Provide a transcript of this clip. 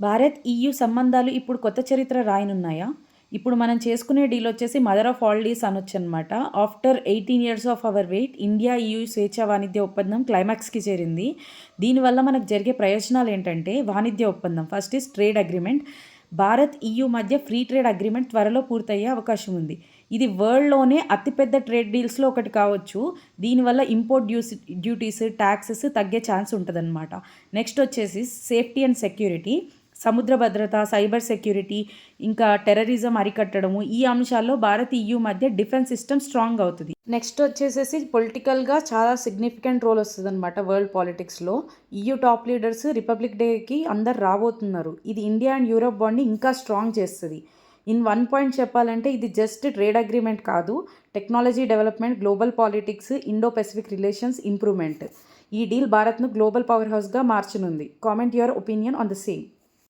Bharat EU సంబంధాలు ఇప్పుడు కొత్త చరిత్ర రాయనున్నాయా? ఇప్పుడు మనం చేసుకునే డీల్ వచ్చేసి మదర్ ఆఫ్ ఆల్ డీల్స్ అనొచ్చు అనమాట. After 18 years of our wait India EU స్వేచ్ఛా వాణిజ్య ఒప్పందం క్లైమాక్స్కి చేరింది. దీనివల్ల మనకు జరిగే ప్రయోజనాలు ఏంటంటే వాణిజ్య ఒప్పందం first is trade agreement. Bharat EU మధ్య ఫ్రీ ట్రేడ్ అగ్రిమెంట్ త్వరలో పూర్తయ్యే అవకాశం ఉంది. ఇది వరల్డ్లోనే అతిపెద్ద ట్రేడ్ డీల్స్లో ఒకటి కావచ్చు. దీనివల్ల ఇంపోర్ట్ డ్యూటీస్ ట్యాక్సెస్ తగ్గే ఛాన్స్ ఉంటుందన్నమాట. నెక్స్ట్ వచ్చేసి సేఫ్టీ అండ్ సెక్యూరిటీ, సముద్ర భద్రత, సైబర్ సెక్యూరిటీ, ఇంకా టెర్రరిజం అరికట్టడము, ఈ అంశాల్లో భారత్ ఈయూ మధ్య డిఫెన్స్ సిస్టమ్ స్ట్రాంగ్ అవుతుంది. నెక్స్ట్ వచ్చేసేసి పొలిటికల్గా చాలా సిగ్నిఫికెంట్ రోల్ వస్తుంది అనమాట వరల్డ్ పాలిటిక్స్లో. ఈయూ టాప్ లీడర్స్ రిపబ్లిక్ డేకి అందరు రాబోతున్నారు. ఇది ఇండియా అండ్ యూరోప్ బాండ్ని ఇంకా స్ట్రాంగ్ చేస్తుంది. ఇన్ వన్ పాయింట్ చెప్పాలంటే ఇది జస్ట్ ట్రేడ్ అగ్రిమెంట్ కాదు, technology development, global politics, Indo Pacific relations improvement. ఈ డీల్ భారత్ను గ్లోబల్ పవర్ హౌస్గా మార్చనుంది. Comment your opinion on the same.